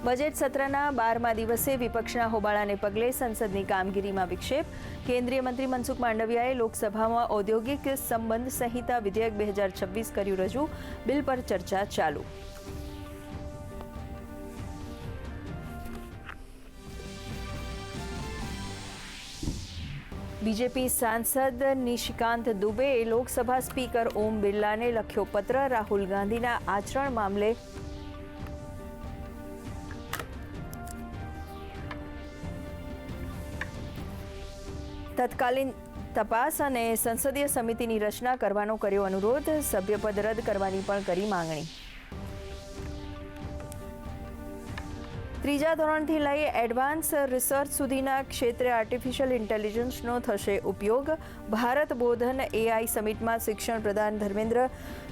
Budget સત્રના 12મા દિવસે વિપક્ષના હોબાળાને પગલે સંસદની કામગીરીમાં વિક્ષેપ. કેન્દ્રીય મંત્રી મનસુખ માંડવિયાએ લોકસભામાં ઔદ્યોગિક સંબંધ સંહિતા વિધેયક 2026 કર્યું રજૂ. બિલ પર ચર્ચા ચાલુ. બીજેપી સાંસદ નિશિકાંત દુબેએ લોકસભા સ્પીકર ઓમ બિરલાને લખ્યો પત્ર. રાહુલ ગાંધીના આચરણ મામલે તત્કાલીન તપાસ અને સંસદીય સમિતિની રચના કરવાનો કર્યો અનુરોધ. સભ્યપદ રદ કરવાની પણ કરી માંગણી. ત્રીજા ધોરણથી લઈ એડવાન્સ રિસર્ચ સુધીના ક્ષેત્રે આર્ટિફિશિયલ ઇન્ટેલિજન્સનો થશે ઉપયોગ. ભારત બોધન AI સમિટમાં શિક્ષણ પ્રધાન ધર્મેન્દ્ર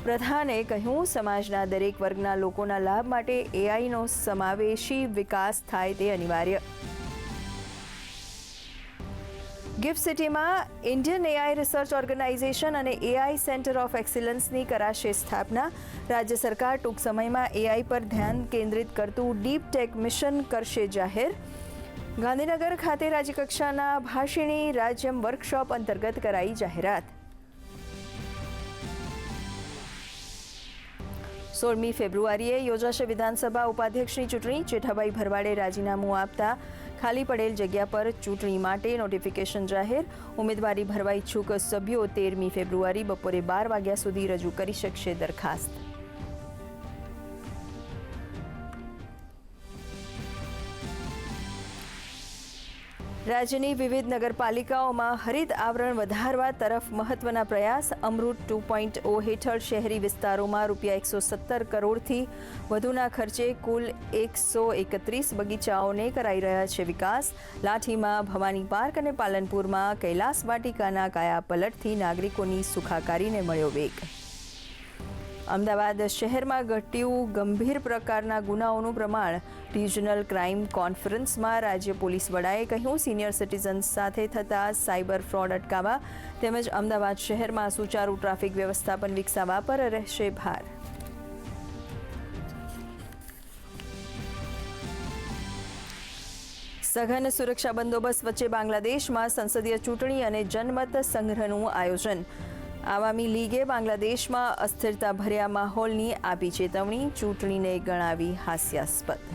પ્રધાને કહ્યું, સમાજના દરેક વર્ગના લોકોના લાભ માટે AIનો સમાવેશી વિકાસ થાય તે અનિવાર્ય. ગિફ્ટ સિટીમાં ઇન્ડિયન AI રિસર્ચ ઓર્ગેનાઇઝેશન અને AI સેન્ટર ઓફ એક્સિલન્સની કરાશે સ્થાપના. રાજ્ય સરકાર ટૂંક સમયમાં AI પર ધ્યાન કેન્દ્રિત કરતું ડીપ ટેક મિશન કરશે જાહેર. ગાંધીનગર ખાતે રાજ્યકક્ષાના ભાષિણી રાજ્યમ વર્કશોપ અંતર્ગત કરાઈ જાહેરાત. 16મી ફેબ્રુઆરીએ યોજાશે વિધાનસભા ઉપાધ્યક્ષની ચૂંટણી. જેઠાભાઈ ભરવાડે રાજીનામું આપતા ખાલી પડેલ જગ્યા પર ચૂંટણી માટે નોટિફિકેશન જાહેર. ઉમેદવારી ભરવા ઇચ્છુક સભ્યો 13મી ફેબ્રુઆરી બપોરે 12 વાગ્યા સુધી રજૂ કરી શકશે દરખાસ્ત. રાજ્યની વિવિધ નગરપાલિકાઓમાં હરિત આવરણ વધારવા તરફ મહત્વના પ્રયાસ. અમૃત 2.0 હેઠળ શહેરી વિસ્તારોમાં ₹117 કરોડથી વધુના ખર્ચે કુલ 131 બગીચાઓને કરાઈ રહ્યા છે વિકાસ. લાઠીમાં ભવાની પાર્ક અને પાલનપુરમાં કૈલાસ વાટિકાના કાયાપલટથી નાગરિકોની સુખાકારીને મળ્યો વેગ. અમદાવાદ શહેરમાં ઘટ્યું ગંભીર પ્રકારના ગુનાઓનું પ્રમાણ. રિજનલ ક્રાઇમ કોન્ફરન્સમાં રાજ્ય પોલીસ વડાએ કહ્યું, સિનિયર સિટીઝન્સ સાથે થતા સાયબર ફ્રોડ અટકાવવા તેમજ અમદાવાદ શહેરમાં સુચારુ ટ્રાફિક વ્યવસ્થાપન વિકસાવવા પર રહેશે ભાર. સઘન સુરક્ષા બંદોબસ્ત વચ્ચે બાંગ્લાદેશમાં સંસદીય ચૂંટણી અને જનમત સંગ્રહનું આયોજન. આવામી લીગે બાંગ્લાદેશમાં અસ્થિરતા ભર્યા માહોલની આપી ચેતવણી. ચૂંટણીને ગણાવી હાસ્યાસ્પદ.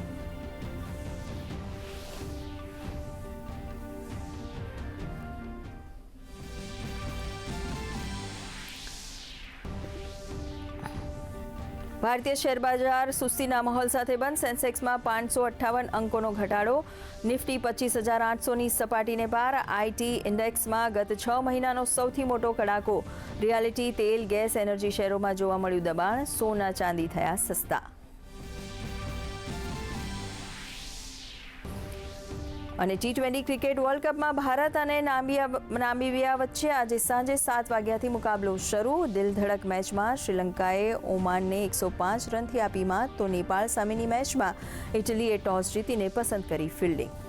ભારતીય શેરબજાર સુસ્તીના માહોલ સાથે બંધ. સેન્સેક્સમાં 558 અંકોનો ઘટાડો. નિફ્ટી 25,800ની સપાટીને પાર. IT ઇન્ડેક્સમાં ગત 6 મહિનાનો સૌથી મોટો કડાકો. રિયાલિટી, તેલ, ગેસ, એનર્જી શેરોમાં જોવા મળ્યું દબાણ. સોના ચાંદી થયા સસ્તા. અને T20 ક્રિકેટ વર્લ્ડ કપમાં ભારત અને નામીબિયા વચ્ચે આજે સાંજે 7 વાગ્યાથી મુકાબલો શરૂ. દિલધડક મેચમાં શ્રીલંકાએ ઓમાનને 105 રનથી આપી માત, તો નેપાળ સામેની મેચમાં ઇટલીએ ટોસ જીતીને પસંદ કરી ફિલ્ડિંગ.